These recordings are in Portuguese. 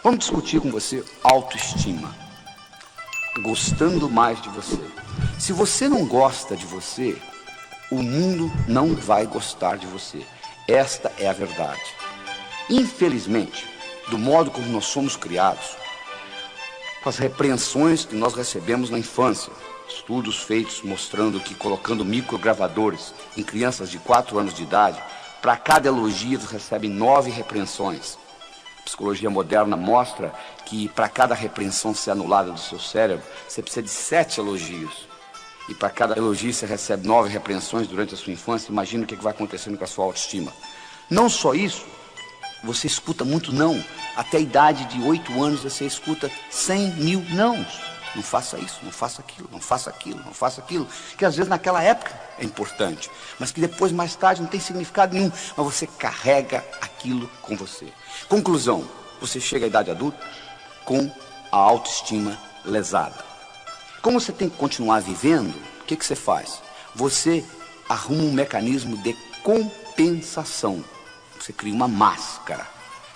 Vamos discutir com você autoestima. Gostando mais de você. Se você não gosta de você, o mundo não vai gostar de você. Esta é a verdade. Infelizmente, do modo como nós somos criados, com as repreensões que nós recebemos na infância, estudos feitos mostrando que colocando microgravadores em crianças de 4 anos de idade, para cada elogio eles recebem 9 repreensões. A psicologia moderna mostra que para cada repreensão ser anulada do seu cérebro, você precisa de 7 elogios. E para cada elogio você recebe 9 repreensões durante a sua infância. Imagina o que vai acontecendo com a sua autoestima. Não só isso, você escuta muito não. Até a idade de 8 anos você escuta 100 mil nãos. Não faça isso, não faça aquilo, não faça aquilo, não faça aquilo. Que às vezes naquela época é importante, mas que depois, mais tarde, não tem significado nenhum. Mas você carrega aquilo com você. Conclusão, você chega à idade adulta com a autoestima lesada. Como você tem que continuar vivendo, o que você faz? Você arruma um mecanismo de compensação. Você cria uma máscara.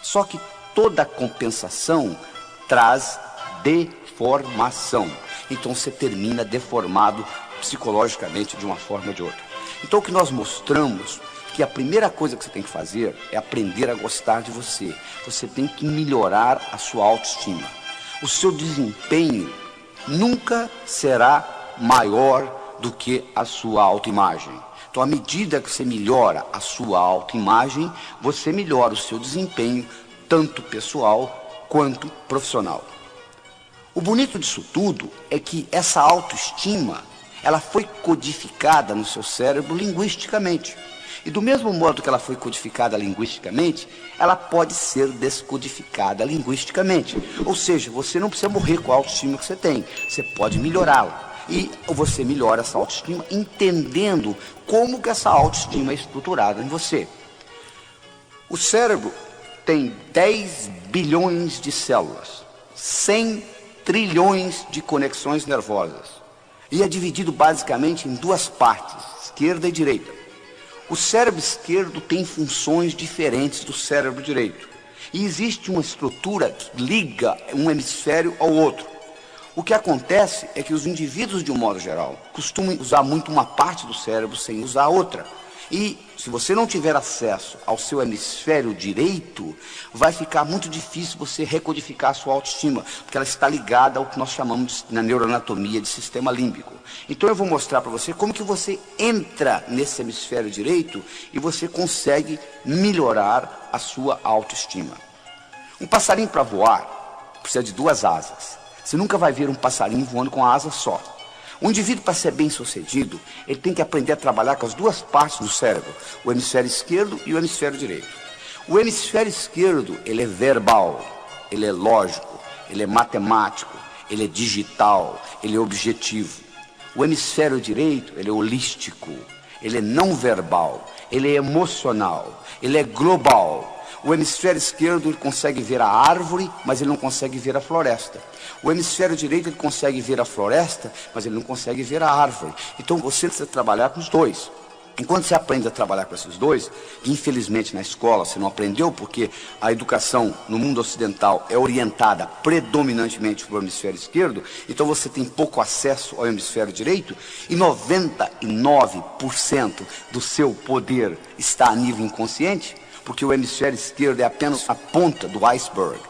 Só que toda compensação traz deformação. Então você termina deformado psicologicamente de uma forma ou de outra. Então o que nós mostramos que a primeira coisa que você tem que fazer é aprender a gostar de você. Você tem que melhorar a sua autoestima. O seu desempenho nunca será maior do que a sua autoimagem. Então, à medida que você melhora a sua autoimagem, você melhora o seu desempenho, tanto pessoal quanto profissional. O bonito disso tudo é que essa autoestima, ela foi codificada no seu cérebro linguisticamente. E do mesmo modo que ela foi codificada linguisticamente, ela pode ser descodificada linguisticamente. Ou seja, você não precisa morrer com a autoestima que você tem, você pode melhorá-la. E você melhora essa autoestima entendendo como que essa autoestima é estruturada em você. O cérebro tem 10 bilhões de células, 100 trilhões de conexões nervosas. E é dividido basicamente em 2 partes, esquerda e direita. O cérebro esquerdo tem funções diferentes do cérebro direito. E existe uma estrutura que liga um hemisfério ao outro. O que acontece é que os indivíduos, de um modo geral, costumam usar muito uma parte do cérebro sem usar a outra. E se você não tiver acesso ao seu hemisfério direito, vai ficar muito difícil você recodificar a sua autoestima, porque ela está ligada ao que nós chamamos na neuroanatomia de sistema límbico. Então eu vou mostrar para você como que você entra nesse hemisfério direito e você consegue melhorar a sua autoestima. Um passarinho para voar precisa de 2 asas. Você nunca vai ver um passarinho voando com a asa só. Um indivíduo, para ser bem sucedido, ele tem que aprender a trabalhar com as 2 partes do cérebro, o hemisfério esquerdo e o hemisfério direito. O hemisfério esquerdo, ele é verbal, ele é lógico, ele é matemático, ele é digital, ele é objetivo. O hemisfério direito, ele é holístico, ele é não verbal, ele é emocional, ele é global. O hemisfério esquerdo ele consegue ver a árvore, mas ele não consegue ver a floresta. O hemisfério direito ele consegue ver a floresta, mas ele não consegue ver a árvore. Então você precisa trabalhar com os 2. Enquanto você aprende a trabalhar com esses 2, que infelizmente na escola você não aprendeu, porque a educação no mundo ocidental é orientada predominantemente para o hemisfério esquerdo, então você tem pouco acesso ao hemisfério direito, e 99% do seu poder está a nível inconsciente, porque o hemisfério esquerdo é apenas a ponta do iceberg.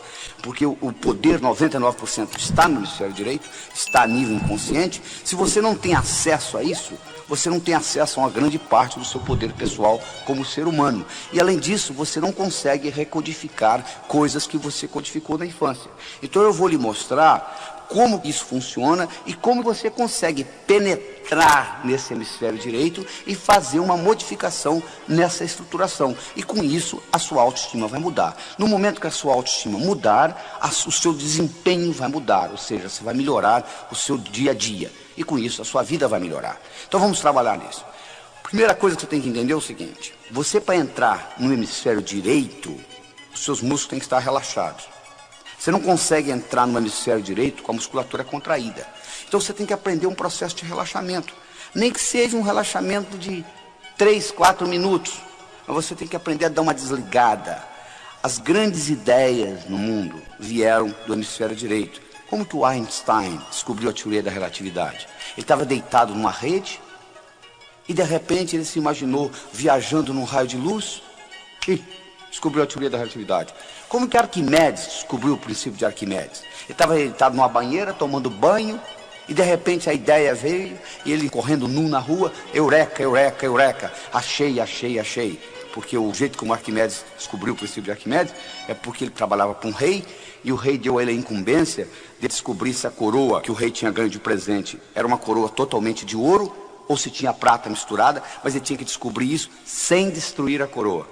Porque o poder, 99%, está no hemisfério direito, está a nível inconsciente. Se você não tem acesso a isso, você não tem acesso a uma grande parte do seu poder pessoal como ser humano. E além disso, você não consegue recodificar coisas que você codificou na infância. Então eu vou lhe mostrar como isso funciona e como você consegue penetrar nesse hemisfério direito e fazer uma modificação nessa estruturação. E com isso, a sua autoestima vai mudar. No momento que a sua autoestima mudar, o seu desempenho vai mudar, ou seja, você vai melhorar o seu dia a dia. E com isso, a sua vida vai melhorar. Então vamos trabalhar nisso. Primeira coisa que você tem que entender é o seguinte: você, para entrar no hemisfério direito, os seus músculos têm que estar relaxados. Você não consegue entrar no hemisfério direito com a musculatura contraída. Então você tem que aprender um processo de relaxamento. Nem que seja um relaxamento de 3, 4 minutos. Mas você tem que aprender a dar uma desligada. as grandes ideias no mundo vieram do hemisfério direito. Como que o Einstein descobriu a teoria da relatividade? Ele estava deitado numa rede e de repente ele se imaginou viajando num raio de luz e descobriu a teoria da relatividade. Como que Arquimedes descobriu o princípio de Arquimedes? Ele estava deitado numa banheira, tomando banho, e de repente a ideia veio, e ele correndo nu na rua, eureka, eureka, eureka, achei, achei, achei. Porque o jeito como Arquimedes descobriu o princípio de Arquimedes é porque ele trabalhava para um rei, e o rei deu a ele a incumbência de descobrir se a coroa que o rei tinha ganho de presente era uma coroa totalmente de ouro, ou se tinha prata misturada, mas ele tinha que descobrir isso sem destruir a coroa.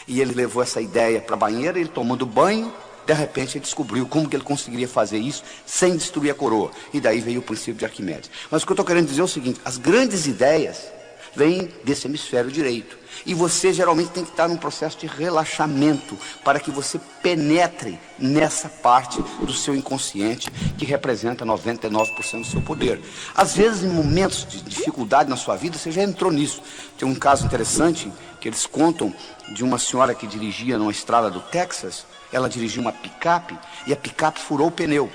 E ele levou essa ideia para a banheira, ele tomando banho, de repente ele descobriu como que ele conseguiria fazer isso sem destruir a coroa. E daí veio o princípio de Arquimedes. Mas o que eu estou querendo dizer é o seguinte: as grandes ideias vêm desse hemisfério direito. E você geralmente tem que estar num processo de relaxamento para que você penetre nessa parte do seu inconsciente que representa 99% do seu poder. Às vezes, em momentos de dificuldade na sua vida, você já entrou nisso. Tem um caso interessante que eles contam de uma senhora que dirigia numa estrada do Texas. Ela dirigia uma picape e a picape furou o pneu.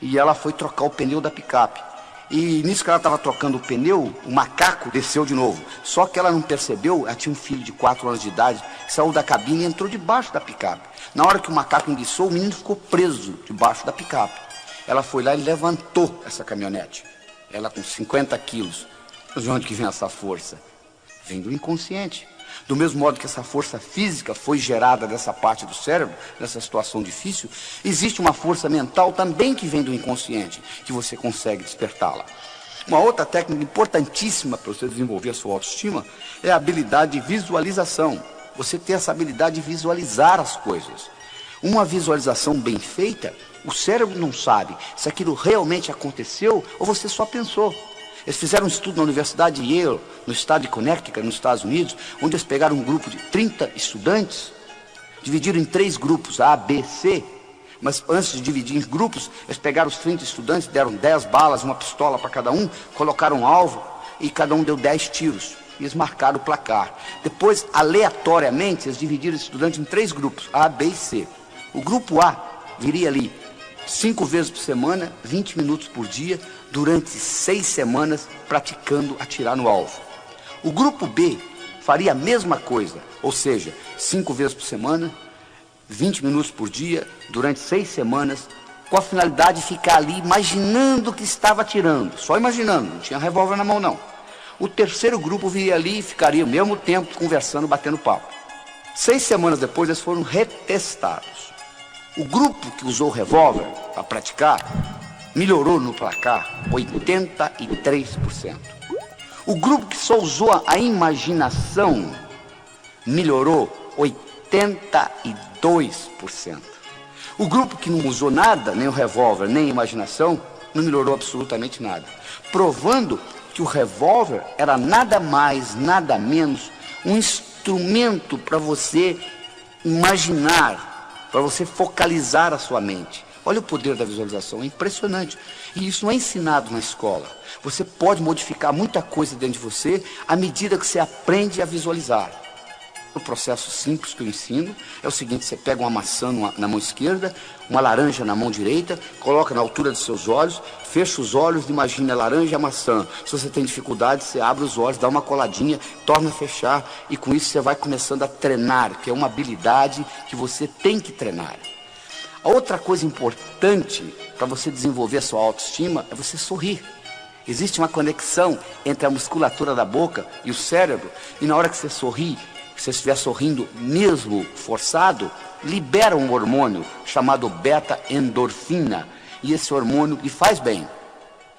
E ela foi trocar o pneu da picape. E nisso que ela estava trocando o pneu, o macaco desceu de novo. Só que ela não percebeu, ela tinha um filho de 4 anos de idade, que saiu da cabine e entrou debaixo da picape. Na hora que o macaco enguiçou, o menino ficou preso debaixo da picape. Ela foi lá e levantou essa caminhonete. Ela com 50 quilos. Mas de onde que vem essa força? Vem do inconsciente. Do mesmo modo que essa força física foi gerada dessa parte do cérebro, nessa situação difícil, existe uma força mental também que vem do inconsciente, que você consegue despertá-la. Uma outra técnica importantíssima para você desenvolver a sua autoestima é a habilidade de visualização. Você ter essa habilidade de visualizar as coisas. Uma visualização bem feita, o cérebro não sabe se aquilo realmente aconteceu ou você só pensou. Eles fizeram um estudo na Universidade de Yale, no estado de Connecticut, nos Estados Unidos, onde eles pegaram um grupo de 30 estudantes, dividiram em 3 grupos, A, B, C, mas antes de dividir em grupos, eles pegaram os 30 estudantes, deram 10 balas, uma pistola para cada um, colocaram um alvo e cada um deu 10 tiros. E eles marcaram o placar. Depois, aleatoriamente, eles dividiram os estudantes em 3 grupos, A, B e C. O grupo A viria ali 5 vezes por semana, 20 minutos por dia, durante 6 semanas, praticando atirar no alvo. O grupo B faria a mesma coisa, ou seja, 5 vezes por semana, 20 minutos por dia, durante 6 semanas, com a finalidade de ficar ali imaginando que estava atirando, só imaginando, não tinha revólver na mão não. O terceiro grupo viria ali e ficaria ao mesmo tempo conversando, batendo papo. 6 semanas depois, eles foram retestados. O grupo que usou o revólver para praticar melhorou no placar 83%. O grupo que só usou a imaginação melhorou 82%. O grupo que não usou nada, nem o revólver, nem a imaginação, não melhorou absolutamente nada. Provando que o revólver era nada mais, nada menos um instrumento para você imaginar, para você focalizar a sua mente. Olha o poder da visualização, é impressionante. E isso não é ensinado na escola. Você pode modificar muita coisa dentro de você à medida que você aprende a visualizar. O processo simples que eu ensino é o seguinte: você pega uma maçã na mão esquerda, uma laranja na mão direita, coloca na altura dos seus olhos, fecha os olhos e imagina a laranja e a maçã. Se você tem dificuldade, você abre os olhos, dá uma coladinha, torna a fechar, e com isso você vai começando a treinar, que é uma habilidade que você tem que treinar. A outra coisa importante para você desenvolver a sua autoestima é você sorrir. Existe uma conexão entre a musculatura da boca e o cérebro, e na hora que você sorri, se você estiver sorrindo mesmo forçado, libera um hormônio chamado beta-endorfina, e esse hormônio lhe faz bem.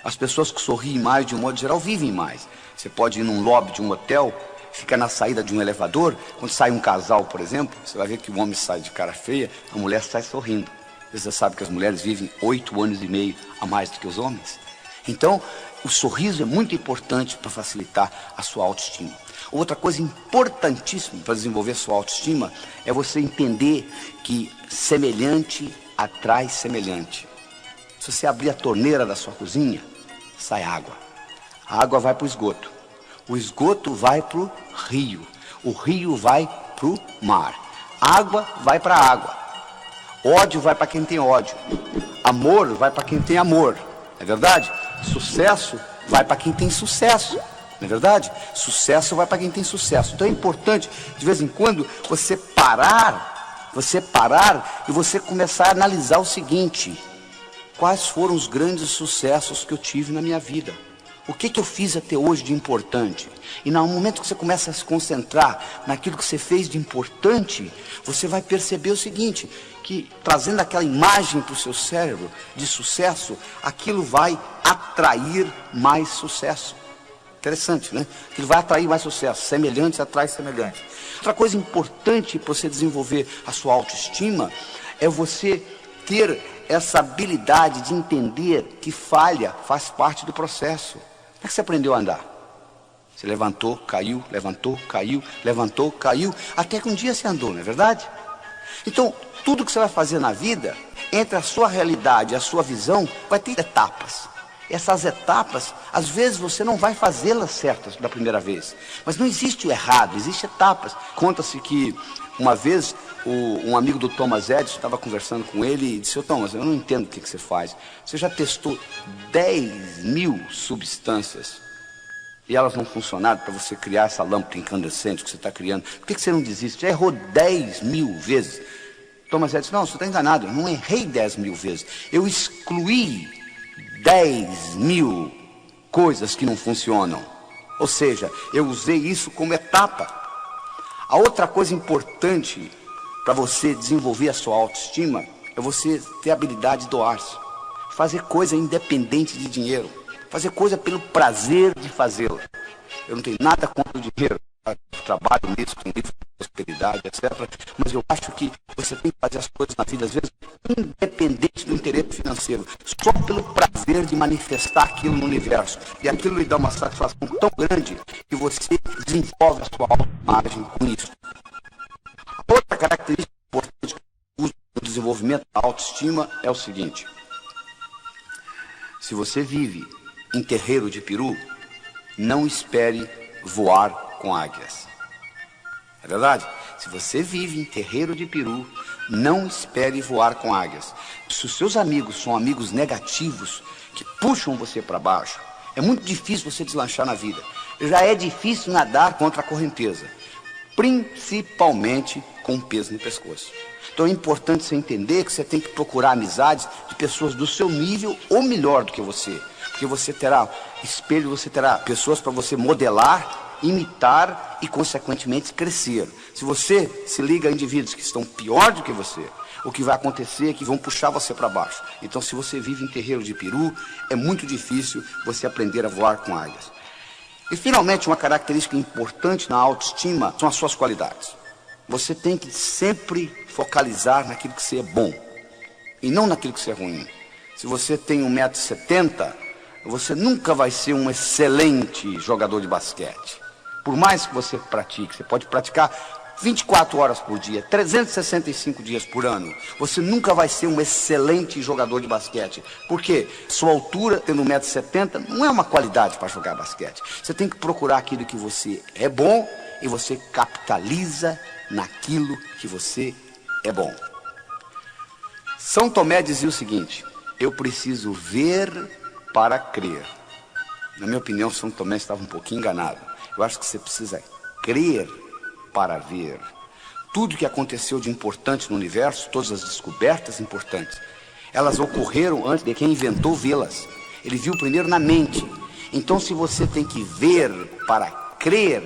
As pessoas que sorriem mais, de um modo geral, vivem mais. Você pode ir num lobby de um hotel, fica na saída de um elevador, quando sai um casal, por exemplo, você vai ver que o homem sai de cara feia, a mulher sai sorrindo. Você sabe que as mulheres vivem 8 anos e meio a mais do que os homens. Então, o sorriso é muito importante para facilitar a sua autoestima. Outra coisa importantíssima para desenvolver a sua autoestima é você entender que semelhante atrai semelhante. Se você abrir a torneira da sua cozinha, sai água. A água vai para o esgoto. O esgoto vai para o rio vai para o mar. Água vai para a água. Ódio vai para quem tem ódio. Amor vai para quem tem amor. Não é verdade? Sucesso vai para quem tem sucesso. Não é verdade? Sucesso vai para quem tem sucesso. Então é importante, de vez em quando, você parar e você começar a analisar o seguinte: quais foram os grandes sucessos que eu tive na minha vida? O que eu fiz até hoje de importante? E no momento que você começa a se concentrar naquilo que você fez de importante, você vai perceber o seguinte, que trazendo aquela imagem para o seu cérebro de sucesso, aquilo vai atrair mais sucesso. Interessante, né? Aquilo vai atrair mais sucesso. Semelhantes atrai semelhantes. Outra coisa importante para você desenvolver a sua autoestima é você ter essa habilidade de entender que falha faz parte do processo. Como é que você aprendeu a andar? Você levantou, caiu, levantou, caiu, levantou, caiu, até que um dia você andou, não é verdade? Então, tudo que você vai fazer na vida, entre a sua realidade e a sua visão, vai ter etapas. Essas etapas, às vezes você não vai fazê-las certas da primeira vez. Mas não existe o errado, existem etapas. Conta-se que uma vez um amigo do Thomas Edison estava conversando com ele e disse: "Ô Thomas, eu não entendo o que você faz. Você já testou 10.000 substâncias e elas não funcionaram para você criar essa lâmpada incandescente que você está criando. Por que você não desiste? Já errou 10.000 vezes." Thomas Edison: "Não, você está enganado. Eu não errei 10.000 vezes. Eu excluí 10.000 coisas que não funcionam. Ou seja, eu usei isso como etapa." A outra coisa importante para você desenvolver a sua autoestima é você ter a habilidade de doar-se. Fazer coisa independente de dinheiro. Fazer coisa pelo prazer de fazê-la. Eu não tenho nada contra o dinheiro. Eu trabalho nisso, com livro de prosperidade, etc. Mas eu acho que você tem que fazer as coisas na vida, às vezes, independente do interesse financeiro. Só pelo prazer de manifestar aquilo no universo. E aquilo lhe dá uma satisfação tão grande que você desenvolve a sua autoimagem com isso. Outra característica importante que uso no desenvolvimento da autoestima é o seguinte: se você vive em terreiro de peru, não espere voar com águias. É verdade? Se você vive em terreiro de peru, não espere voar com águias. Se os seus amigos são amigos negativos, que puxam você para baixo, é muito difícil você deslanchar na vida. Já é difícil nadar contra a correnteza, principalmente com peso no pescoço. Então é importante você entender que você tem que procurar amizades de pessoas do seu nível ou melhor do que você. Porque você terá espelho, você terá pessoas para você modelar, imitar e, consequentemente, crescer. Se você se liga a indivíduos que estão pior do que você, o que vai acontecer é que vão puxar você para baixo. Então, se você vive em terreiro de peru, é muito difícil você aprender a voar com águias. E, finalmente, uma característica importante na autoestima são as suas qualidades. Você tem que sempre focalizar naquilo que você é bom e não naquilo que você é ruim. Se você tem 1,70 m, você nunca vai ser um excelente jogador de basquete. Por mais que você pratique, você pode praticar 24 horas por dia, 365 dias por ano. Você nunca vai ser um excelente jogador de basquete. Por quê? Sua altura, tendo 1,70 m, não é uma qualidade para jogar basquete. Você tem que procurar aquilo que você é bom e você capitaliza naquilo que você é bom. São Tomé dizia o seguinte: eu preciso ver para crer. Na minha opinião, São Tomé estava um pouquinho enganado. Eu acho que você precisa crer para ver. Tudo que aconteceu de importante no universo, todas as descobertas importantes, elas ocorreram antes de quem inventou vê-las. Ele viu primeiro na mente. Então, se você tem que ver para crer,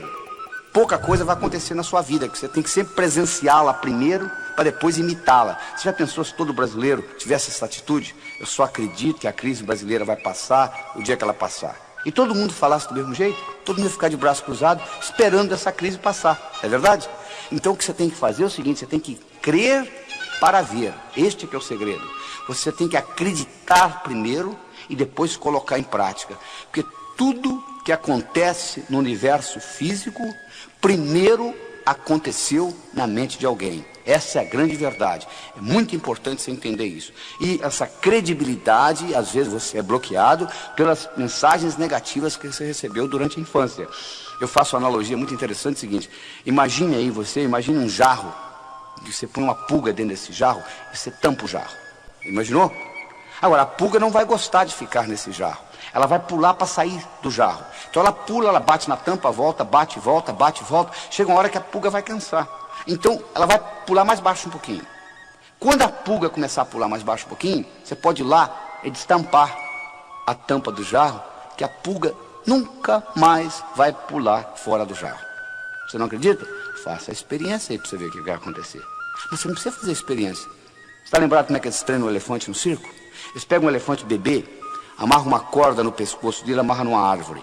pouca coisa vai acontecer na sua vida, que você tem que sempre presenciá-la primeiro para depois imitá-la. Você já pensou se todo brasileiro tivesse essa atitude? Eu só acredito que a crise brasileira vai passar o dia que ela passar. E todo mundo falasse do mesmo jeito, todo mundo ia ficar de braço cruzado, esperando essa crise passar. É verdade? Então o que você tem que fazer é o seguinte: você tem que crer para ver. Este é o segredo. Você tem que acreditar primeiro e depois colocar em prática. Porque tudo que acontece no universo físico, primeiro aconteceu na mente de alguém. Essa é a grande verdade. É muito importante você entender isso. E essa credibilidade, às vezes você é bloqueado pelas mensagens negativas que você recebeu durante a infância. Eu faço uma analogia muito interessante, seguinte: imagine aí você, imagine um jarro você põe uma pulga dentro desse jarro e você tampa o jarro. Imaginou? Agora, a pulga não vai gostar de ficar nesse jarro. Ela vai pular para sair do jarro. Então ela pula, ela bate na tampa, volta, bate, volta, bate, volta. Chega uma hora que a pulga vai cansar. Então ela vai pular mais baixo um pouquinho. Quando a pulga começar a pular mais baixo um pouquinho, você pode ir lá e destampar a tampa do jarro, que a pulga nunca mais vai pular fora do jarro. Você não acredita? Faça a experiência aí para você ver o que vai acontecer. Mas você não precisa fazer a experiência. Você está lembrado como é que eles treinam o elefante no circo? Eles pegam um elefante bebê, amarram uma corda no pescoço dele, amarram numa árvore.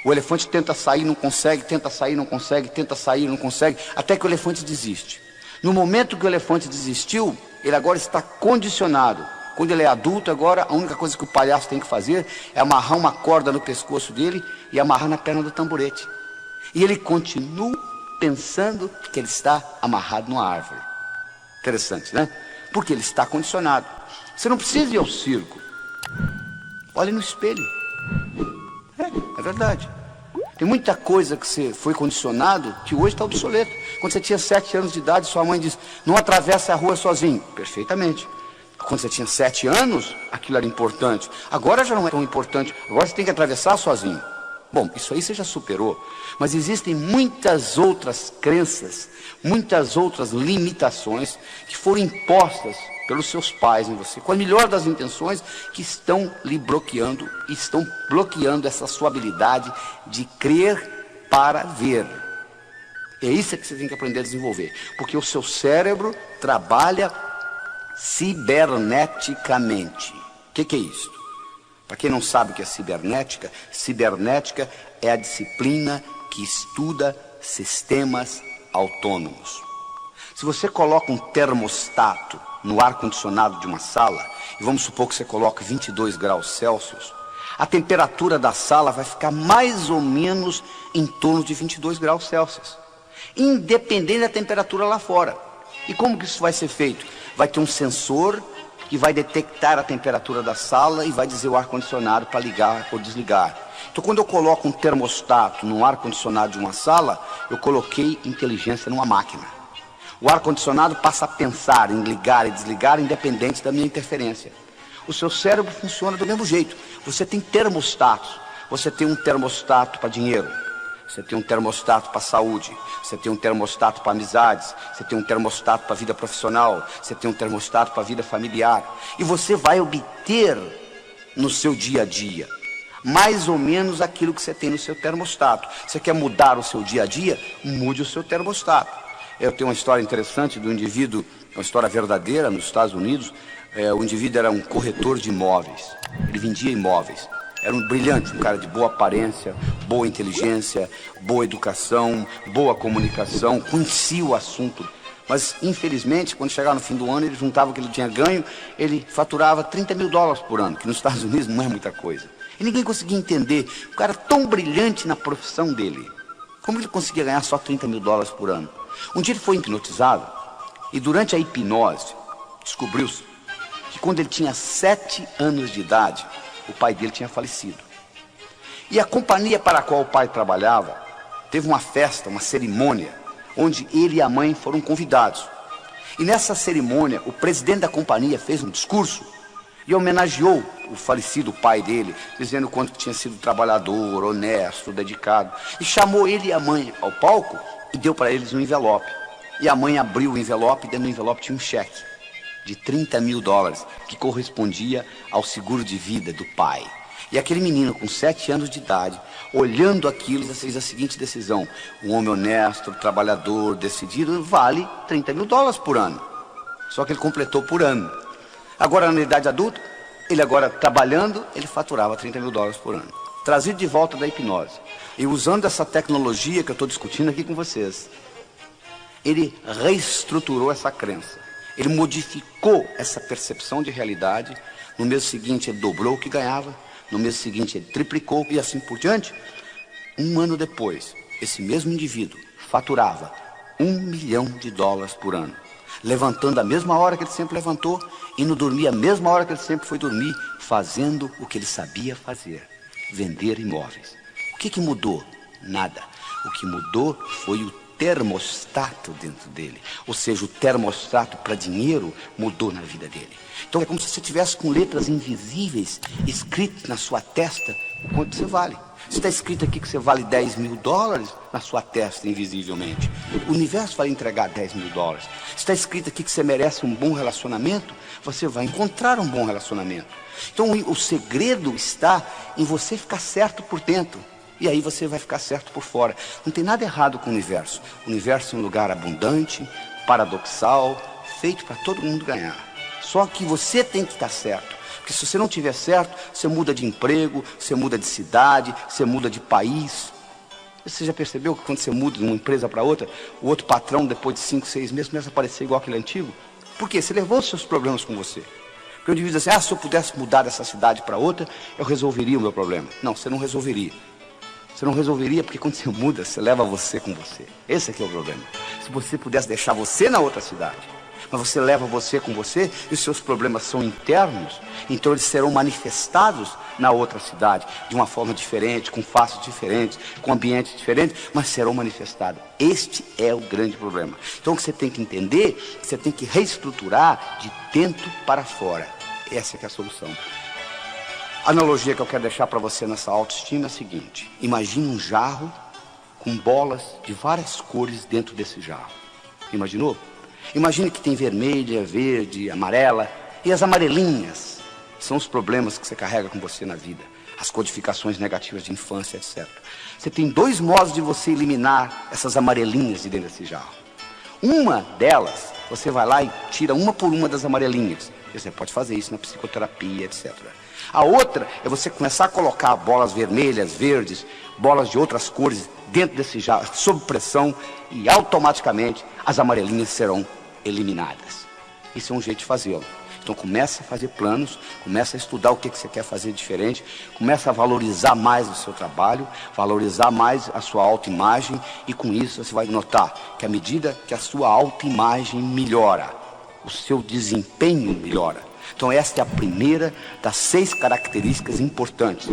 O elefante tenta sair, não consegue, tenta sair, não consegue, tenta sair, não consegue, até que o elefante desiste. No momento que o elefante desistiu, ele agora está condicionado. Quando ele é adulto, agora a única coisa que o palhaço tem que fazer é amarrar uma corda no pescoço dele e amarrar na perna do tamborete. E ele continua pensando que ele está amarrado numa árvore. Interessante, né? Porque ele está condicionado. Você não precisa ir ao circo. Olhe no espelho. É verdade. Tem muita coisa que você foi condicionado que hoje está obsoleto. Quando você tinha 7 anos de idade, sua mãe diz, não atravesse a rua sozinho. Perfeitamente. Quando você tinha 7 anos, aquilo era importante. Agora já não é tão importante. Agora você tem que atravessar sozinho. Bom, isso aí você já superou. Mas existem muitas outras crenças, muitas outras limitações que foram impostas pelos seus pais em você, com a melhor das intenções, que estão lhe bloqueando, e estão bloqueando essa sua habilidade de crer para ver. É isso que você tem que aprender a desenvolver, porque o seu cérebro trabalha ciberneticamente. O que é isso? Para quem não sabe o que é cibernética, cibernética é a disciplina que estuda sistemas autônomos. Se você coloca um termostato no ar-condicionado de uma sala, e vamos supor que você coloque 22 graus Celsius, a temperatura da sala vai ficar mais ou menos em torno de 22 graus Celsius, independente da temperatura lá fora. E como que isso vai ser feito? Vai ter um sensor que vai detectar a temperatura da sala e vai dizer o ar-condicionado para ligar ou desligar. Então, quando eu coloco um termostato no ar-condicionado de uma sala, eu coloquei inteligência numa máquina. O ar-condicionado passa a pensar em ligar e desligar independente da minha interferência. O seu cérebro funciona do mesmo jeito. Você tem termostatos. Você tem um termostato para dinheiro. Você tem um termostato para saúde. Você tem um termostato para amizades. Você tem um termostato para vida profissional. Você tem um termostato para vida familiar. E você vai obter no seu dia a dia mais ou menos aquilo que você tem no seu termostato. Você quer mudar o seu dia a dia? Mude o seu termostato. Eu tenho uma história interessante do indivíduo, uma história verdadeira nos Estados Unidos. O indivíduo era um corretor de imóveis. Ele vendia imóveis. Era um brilhante, um cara de boa aparência, boa inteligência, boa educação, boa comunicação, conhecia o assunto. Mas, infelizmente, quando chegava no fim do ano, ele juntava o que ele tinha ganho, ele faturava $30 mil por ano, que nos Estados Unidos não é muita coisa. E ninguém conseguia entender, o cara tão brilhante na profissão dele, como ele conseguia ganhar só $30 mil por ano? Um dia ele foi hipnotizado, e durante a hipnose, descobriu-se que quando ele tinha 7 anos de idade, o pai dele tinha falecido. E a companhia para a qual o pai trabalhava teve uma festa, uma cerimônia, onde ele e a mãe foram convidados. E nessa cerimônia, o presidente da companhia fez um discurso e homenageou o falecido pai dele, dizendo o quanto tinha sido trabalhador, honesto, dedicado. E chamou ele e a mãe ao palco e deu para eles um envelope. E a mãe abriu o envelope e dentro do envelope tinha um cheque de $30 mil, que correspondia ao seguro de vida do pai. E aquele menino com 7 anos de idade, olhando aquilo, fez a seguinte decisão: um homem honesto, trabalhador, decidido, vale $30 mil por ano. Só que ele completou por ano. Agora, na idade adulta, ele agora trabalhando, ele faturava $30 mil por ano. Trazido de volta da hipnose. E usando essa tecnologia que eu estou discutindo aqui com vocês, ele reestruturou essa crença. Ele modificou essa percepção de realidade. No mês seguinte ele dobrou o que ganhava. No mês seguinte ele triplicou e assim por diante. Um ano depois, esse mesmo indivíduo faturava $1 milhão por ano. Levantando a mesma hora que ele sempre levantou, indo dormir a mesma hora que ele sempre foi dormir, fazendo o que ele sabia fazer: vender imóveis. O que mudou? Nada. O que mudou foi o termostato dentro dele. Ou seja, o termostato para dinheiro mudou na vida dele. Então é como se você tivesse com letras invisíveis escritas na sua testa o quanto você vale. Se está escrito aqui que você vale $10.000 na sua testa invisivelmente, o universo vai entregar $10.000. Se está escrito aqui que você merece um bom relacionamento, você vai encontrar um bom relacionamento. Então o segredo está em você ficar certo por dentro. E aí você vai ficar certo por fora. Não tem nada errado com o universo. O universo é um lugar abundante, paradoxal, feito para todo mundo ganhar. Só que você tem que estar certo. Porque se você não estiver certo, você muda de emprego, você muda de cidade, você muda de país. Você já percebeu que quando você muda de uma empresa para outra, o outro patrão, depois de 5, 6 meses, começa a parecer igual aquele antigo? Por quê? Você levou os seus problemas com você. Porque o indivíduo diz assim, se eu pudesse mudar dessa cidade para outra, eu resolveria o meu problema. Não, você não resolveria. Você não resolveria porque quando você muda, você leva você com você. Esse aqui é o problema. Se você pudesse deixar você na outra cidade, mas você leva você com você e os seus problemas são internos, então eles serão manifestados na outra cidade, de uma forma diferente, com faces diferentes, com ambientes diferentes, mas serão manifestados. Este é o grande problema. Então o que você tem que entender, você tem que reestruturar de dentro para fora. Essa que é a solução. A analogia que eu quero deixar para você nessa autoestima é a seguinte: imagine um jarro com bolas de várias cores dentro desse jarro. Imaginou? Imagine que tem vermelha, verde, amarela, e as amarelinhas são os problemas que você carrega com você na vida, as codificações negativas de infância, etc. Você tem 2 modos de você eliminar essas amarelinhas de dentro desse jarro. Uma delas, você vai lá e tira uma por uma das amarelinhas. Você pode fazer isso na psicoterapia, etc. A outra é você começar a colocar bolas vermelhas, verdes, bolas de outras cores dentro desse jarro, sob pressão, e automaticamente as amarelinhas serão eliminadas. Isso é um jeito de fazê-lo. Então começa a fazer planos, começa a estudar o que você quer fazer diferente, começa a valorizar mais o seu trabalho, valorizar mais a sua autoimagem, e com isso você vai notar que à medida que a sua autoimagem melhora, o seu desempenho melhora. Então esta é a primeira das 6 características importantes.